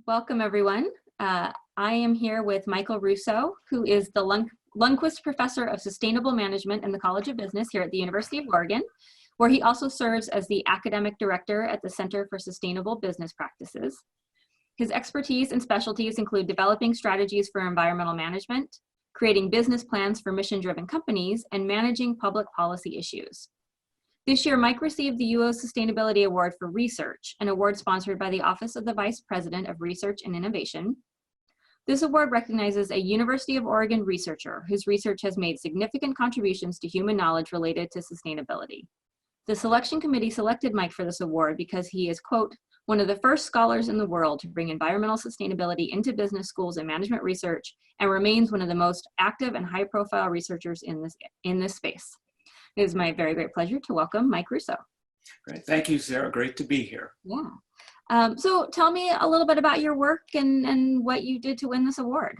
Welcome, everyone. I am here with Michael Russo, who is the Lundquist Professor of Sustainable Management in the College of Business here at the University of Oregon, where he also serves as the Academic Director at the Center for Sustainable Business Practices. His expertise and specialties include developing strategies for environmental management, creating business plans for mission-driven companies, and managing public policy issues. This year, Mike received the UO Sustainability Award for Research, an award sponsored by the Office of the Vice President of Research and Innovation. This award recognizes a University of Oregon researcher whose research has made significant contributions to human knowledge related to sustainability. The selection committee selected Mike for this award because he is, quote, one of the first scholars in the world to bring environmental sustainability into business schools and management research, and remains one of the most active and high-profile researchers in this space. It is my very great pleasure to welcome Mike Russo. Great. Thank you, Sarah. Great to be here. Yeah. So tell me a little bit about your work and what you did to win this award.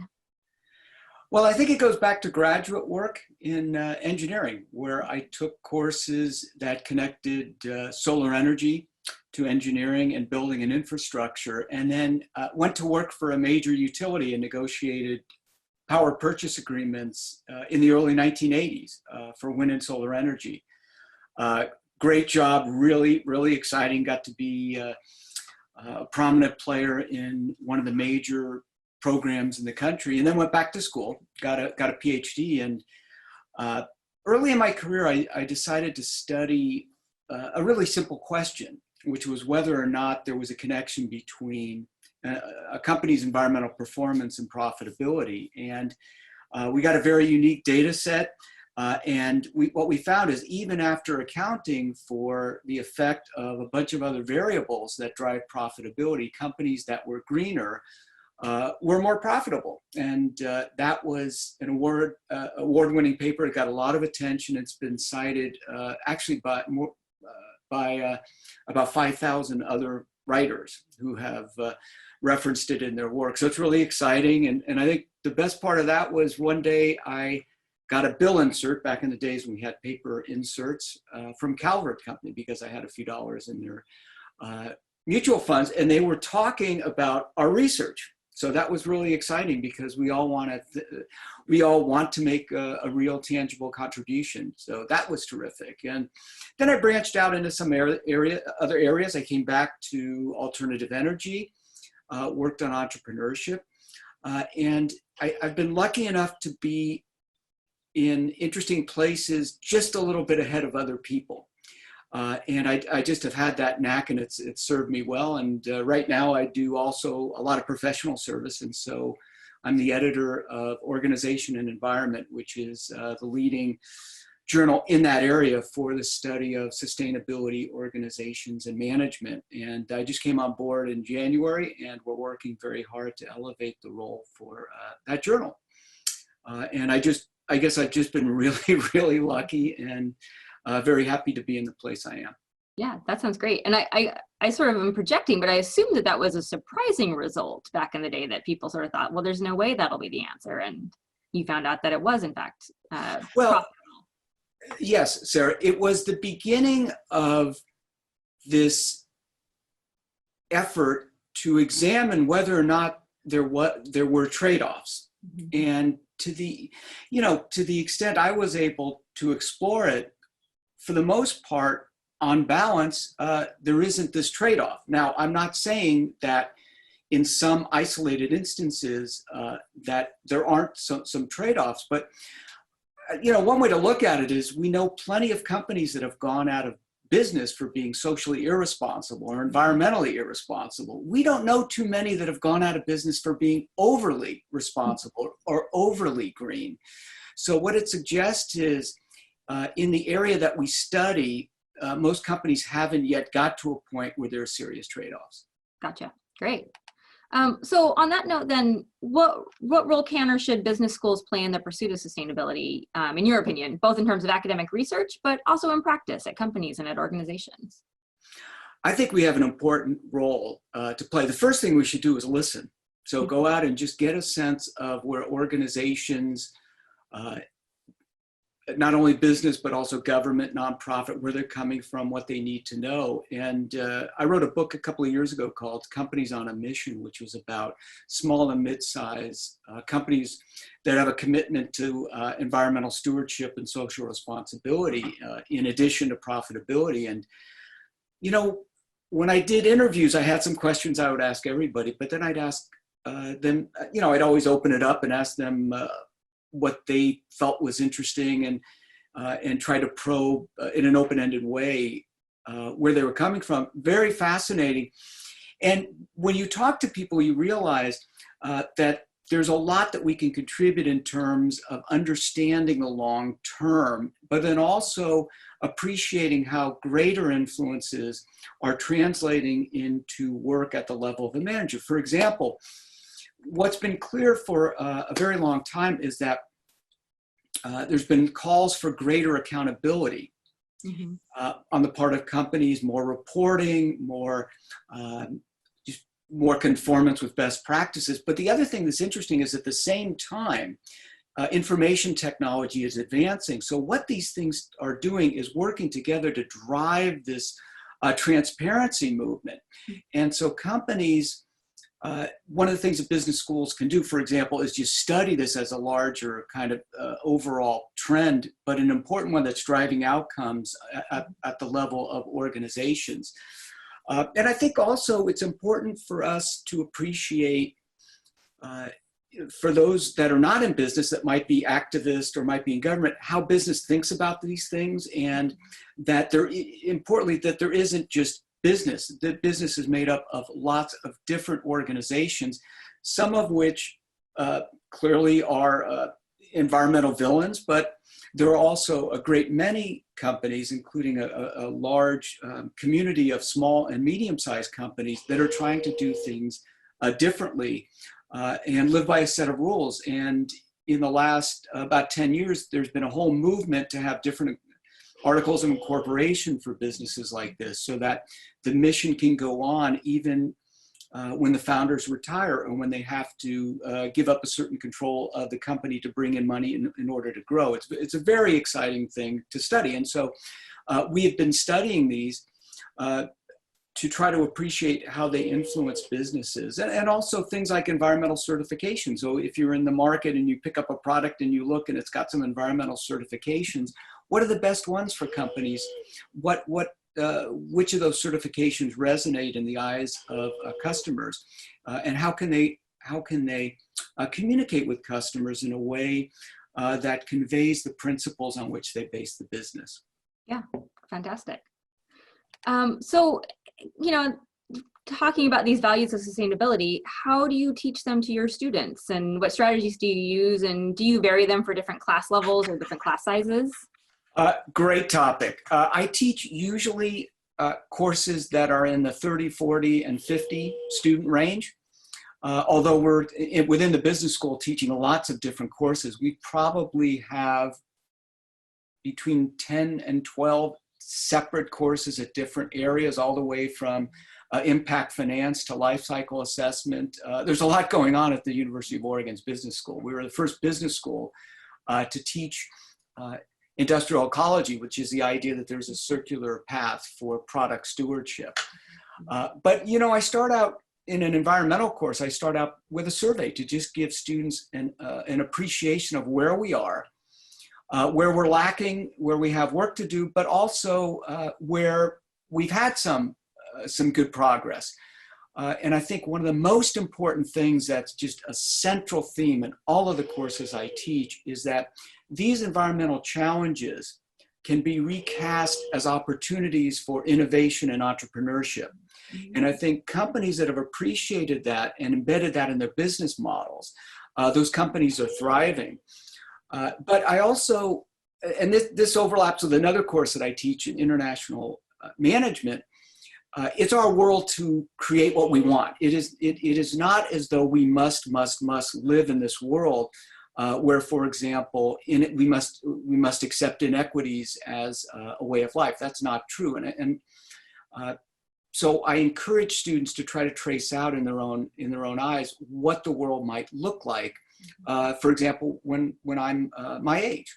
Well, I think it goes back to graduate work in engineering, where I took courses that connected solar energy to engineering and building an infrastructure, and then went to work for a major utility and negotiated power purchase agreements in the early 1980s for wind and solar energy. Great job, really, really exciting. Got to be a prominent player in one of the major programs in the country, and then went back to school, got a PhD. And early in my career, I decided to study a really simple question, which was whether or not there was a connection between a company's environmental performance and profitability. And we got a very unique data set. And what we found is even after accounting for the effect of a bunch of other variables that drive profitability, companies that were greener were more profitable. And that was an award-winning paper. It got a lot of attention. It's been cited actually by about 5,000 other writers who have referenced it in their work. So it's really exciting. And I think the best part of that was one day I got a bill insert back in the days when we had paper inserts from Calvert Company, because I had a few dollars in their mutual funds, and they were talking about our research. So that was really exciting because we all want to make a real tangible contribution. So that was terrific. And then I branched out into some other areas. I came back to alternative energy, worked on entrepreneurship, and I've been lucky enough to be in interesting places just a little bit ahead of other people. And I just have had that knack, and it's served me well. And right now I do also a lot of professional service. And so I'm the editor of Organization and Environment, which is the leading journal in that area for the study of sustainability, organizations, and management. And I just came on board in January, and we're working very hard to elevate the role for that journal. And I guess I've just been really, really lucky and very happy to be in the place I am. Yeah, that sounds great. And I sort of am projecting, but I assumed that that was a surprising result back in the day, that people sort of thought, well, there's no way that'll be the answer. And you found out that it was, in fact, well, yes, Sarah, it was the beginning of this effort to examine whether or not there were trade-offs. Mm-hmm. And to the extent I was able to explore it, for the most part, on balance, there isn't this trade-off. Now, I'm not saying that in some isolated instances that there aren't some trade-offs, but one way to look at it is we know plenty of companies that have gone out of business for being socially irresponsible or environmentally irresponsible. We don't know too many that have gone out of business for being overly responsible or overly green. So what it suggests is in the area that we study, most companies haven't yet got to a point where there are serious trade-offs. Gotcha. Great. So on that note, then, what role can or should business schools play in the pursuit of sustainability, in your opinion, both in terms of academic research, but also in practice at companies and at organizations? I think we have an important role to play. The first thing we should do is listen. So go out and just get a sense of where organizations not only business, but also government, nonprofit, where they're coming from, what they need to know. And I wrote a book a couple of years ago called Companies on a Mission, which was about small and mid-size companies that have a commitment to environmental stewardship and social responsibility in addition to profitability. And, you know, when I did interviews, I had some questions I would ask everybody, but then I'd ask them, you know, I'd always open it up and ask them what they felt was interesting and try to probe in an open-ended way where they were coming from. Very fascinating. And when you talk to people, you realize that there's a lot that we can contribute in terms of understanding the long term, but then also appreciating how greater influences are translating into work at the level of the manager. For example, what's been clear for a very long time is that there's been calls for greater accountability on the part of companies, more reporting, more conformance with best practices. But the other thing that's interesting is at the same time, information technology is advancing. So what these things are doing is working together to drive this transparency movement. And so companies, one of the things that business schools can do, for example, is just study this as a larger kind of overall trend, but an important one that's driving outcomes at the level of organizations. And I think also it's important for us to appreciate, for those that are not in business, that might be activists or might be in government, how business thinks about these things, and that importantly, that there isn't just business. That business is made up of lots of different organizations, some of which clearly are environmental villains, but there are also a great many companies, including a large community of small and medium-sized companies that are trying to do things differently and live by a set of rules. And in the last about 10 years, there's been a whole movement to have different articles of incorporation for businesses like this, so that the mission can go on even when the founders retire or when they have to give up a certain control of the company to bring in money in order to grow. It's a very exciting thing to study. And so we have been studying these to try to appreciate how they influence businesses, and also things like environmental certification. So if you're in the market and you pick up a product and you look and it's got some environmental certifications, what are the best ones for companies? Which of those certifications resonate in the eyes of customers, and how can they communicate with customers in a way that conveys the principles on which they base the business? Yeah, fantastic. So, you know, talking about these values of sustainability, how do you teach them to your students, and what strategies do you use, and do you vary them for different class levels or different class sizes? Great topic. I teach usually courses that are in the 30, 40, and 50 student range. Although we're within the business school teaching lots of different courses, we probably have between 10 and 12 separate courses at different areas, all the way from impact finance to life cycle assessment. There's a lot going on at the University of Oregon's business school. We were the first business school to teach industrial ecology, which is the idea that there's a circular path for product stewardship. But, you know, I start out in an environmental course, I start out with a survey to just give students an appreciation of where we are, where we're lacking, where we have work to do, but also where we've had some good progress. And I think one of the most important things that's just a central theme in all of the courses I teach is that these environmental challenges can be recast as opportunities for innovation and entrepreneurship. And I think companies that have appreciated that and embedded that in their business models, those companies are thriving. But I also, and this overlaps with another course that I teach in international management, it's our world to create what we want. It is not as though we must live in this world where, for example, in it we must accept inequities as a way of life. That's not true. And so I encourage students to try to trace out in their own eyes what the world might look like. For example, when I'm my age.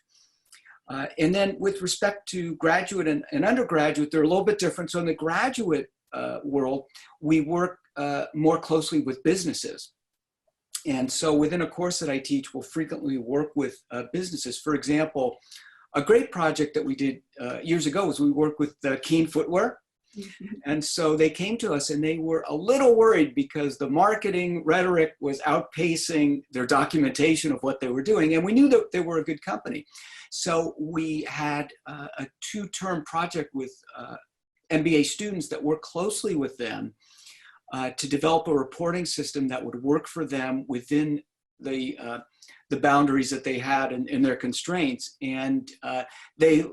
And then with respect to graduate and undergraduate, they're a little bit different. So in the graduate world, we work more closely with businesses. And so within a course that I teach, we'll frequently work with businesses. For example, a great project that we did years ago was we worked with Keen Footwear. And so they came to us and they were a little worried because the marketing rhetoric was outpacing their documentation of what they were doing. And we knew that they were a good company. So we had a 2-term project with MBA students that worked closely with them to develop a reporting system that would work for them within the boundaries that they had and their constraints. And they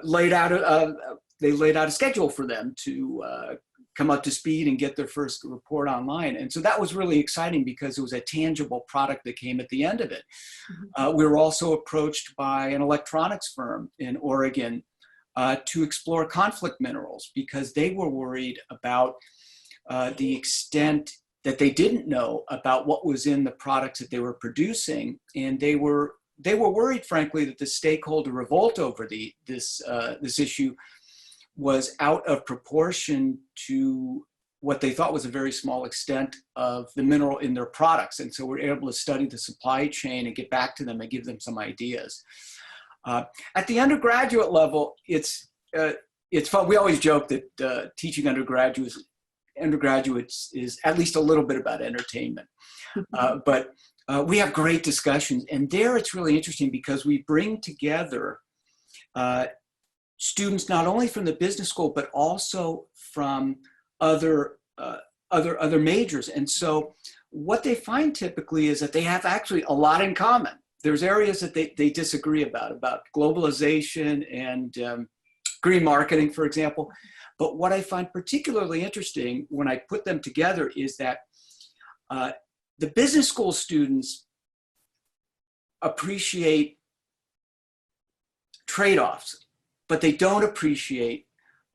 laid out a schedule for them to come up to speed and get their first report online. And so that was really exciting because it was a tangible product that came at the end of it. We were also approached by an electronics firm in Oregon to explore conflict minerals because they were worried about the extent that they didn't know about what was in the products that they were producing. And they were worried, frankly, that the stakeholder revolt over this issue was out of proportion to what they thought was a very small extent of the mineral in their products. And so we're able to study the supply chain and get back to them and give them some ideas. At the undergraduate level, it's fun. We always joke that teaching undergraduates is at least a little bit about entertainment. But we have great discussions. And there it's really interesting because we bring together students not only from the business school, but also from other majors. And so what they find typically is that they have actually a lot in common. There's areas that they disagree about globalization and green marketing, for example. But what I find particularly interesting when I put them together is that the business school students appreciate trade-offs, but they don't appreciate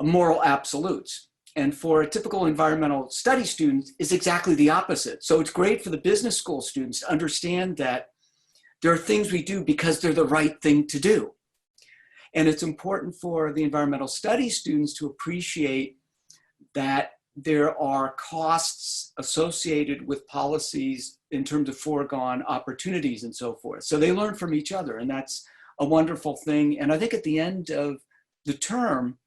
moral absolutes. And for a typical environmental studies student, it's exactly the opposite. So it's great for the business school students to understand that there are things we do because they're the right thing to do. And it's important for the environmental studies students to appreciate that there are costs associated with policies in terms of foregone opportunities and so forth. So they learn from each other, and that's a wonderful thing. And I think at the end of the term,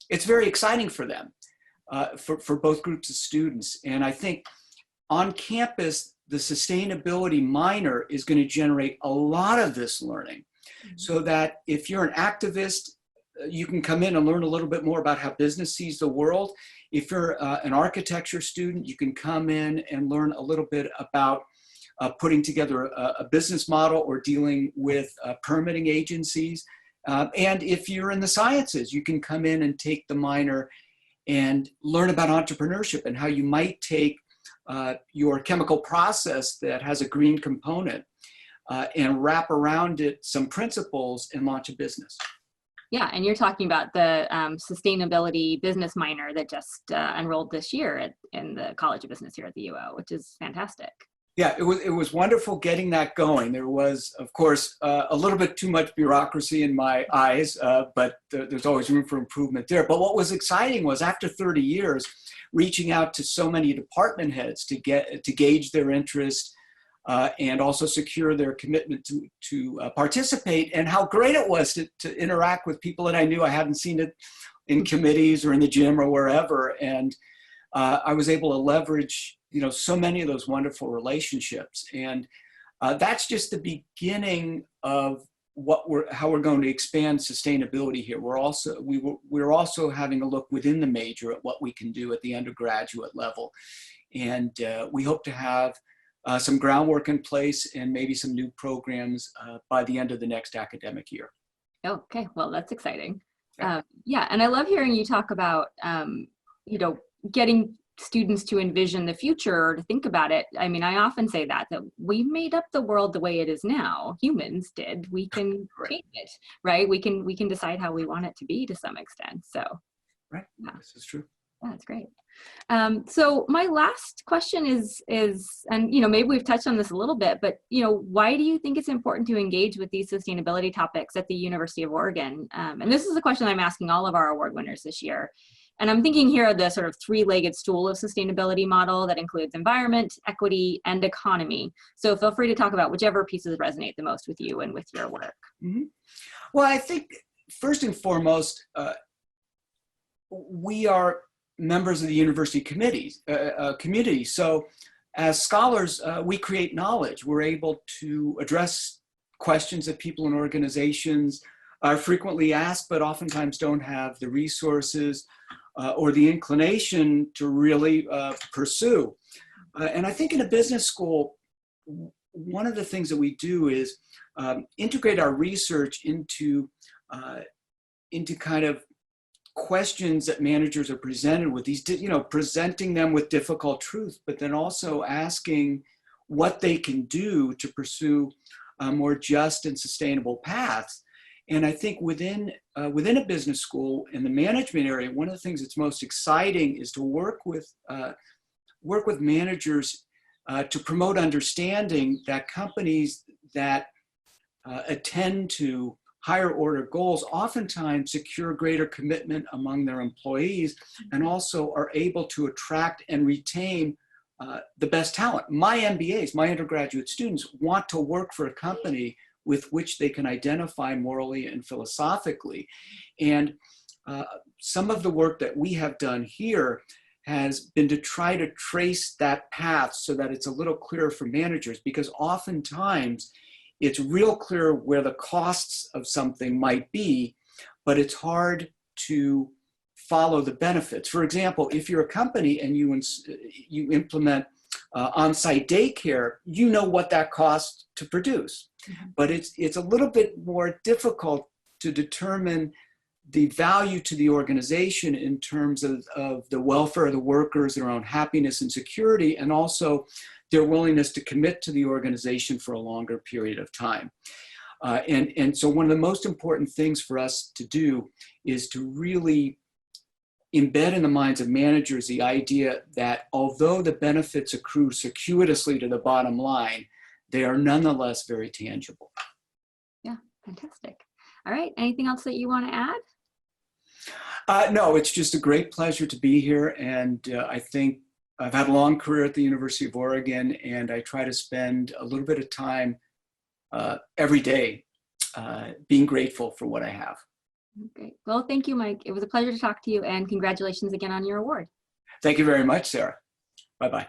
it's very exciting for them, for both groups of students. And I think on campus, the sustainability minor is going to generate a lot of this learning. So that if you're an activist, you can come in and learn a little bit more about how business sees the world. If you're an architecture student, you can come in and learn a little bit about putting together a business model or dealing with permitting agencies. And if you're in the sciences, you can come in and take the minor and learn about entrepreneurship and how you might take your chemical process that has a green component and wrap around it some principles and launch a business. Yeah, and you're talking about the sustainability business minor that just enrolled this year in the College of Business here at the UO, which is fantastic. Yeah, it was wonderful getting that going. There was, of course, a little bit too much bureaucracy in my eyes, but there's always room for improvement there. But what was exciting was after 30 years, reaching out to so many department heads to gauge their interest and also secure their commitment to participate, and how great it was to interact with people that I knew. I hadn't seen it in committees or in the gym or wherever. And I was able to leverage so many of those wonderful relationships. And that's just the beginning of how we're going to expand sustainability here. We're also having a look within the major at what we can do at the undergraduate level. And we hope to have some groundwork in place and maybe some new programs by the end of the next academic year. Okay, well, that's exciting. Yeah. Yeah, and I love hearing you talk about, getting students to envision the future or to think about it. I mean, I often say that we made up the world the way it is now. Humans did. We can change it, right? We can decide how we want it to be to some extent. So, right, yeah. This is true. Yeah, that's great. So my last question is, and maybe we've touched on this a little bit, but why do you think it's important to engage with these sustainability topics at the University of Oregon? And this is a question I'm asking all of our award winners this year. And I'm thinking here of the sort of three-legged stool of sustainability model that includes environment, equity, and economy. So feel free to talk about whichever pieces resonate the most with you and with your work. Mm-hmm. Well, I think first and foremost, we are members of the university community. So as scholars, we create knowledge. We're able to address questions that people in organizations are frequently asked, but oftentimes don't have the resources or the inclination to really pursue. And I think in a business school, one of the things that we do is integrate our research into kind of questions that managers are presented with, these, presenting them with difficult truth, but then also asking what they can do to pursue more just and sustainable paths. And I think within a business school in the management area, one of the things that's most exciting is to work with managers to promote understanding that companies that attend to higher order goals oftentimes secure greater commitment among their employees and also are able to attract and retain the best talent. My MBAs, my undergraduate students, want to work for a company with which they can identify morally and philosophically. And some of the work that we have done here has been to try to trace that path so that it's a little clearer for managers, because oftentimes it's real clear where the costs of something might be, but it's hard to follow the benefits. For example, if you're a company and you implement on-site daycare, you know what that costs to produce. But it's a little bit more difficult to determine the value to the organization in terms of the welfare of the workers, their own happiness and security, and also their willingness to commit to the organization for a longer period of time. And so one of the most important things for us to do is to really embed in the minds of managers the idea that although the benefits accrue circuitously to the bottom line, they are nonetheless very tangible. Yeah, fantastic. All right, anything else that you want to add? No, it's just a great pleasure to be here. And I think I've had a long career at the University of Oregon, and I try to spend a little bit of time every day being grateful for what I have. Great. Well, thank you, Mike. It was a pleasure to talk to you, and congratulations again on your award. Thank you very much, Sarah. Bye-bye.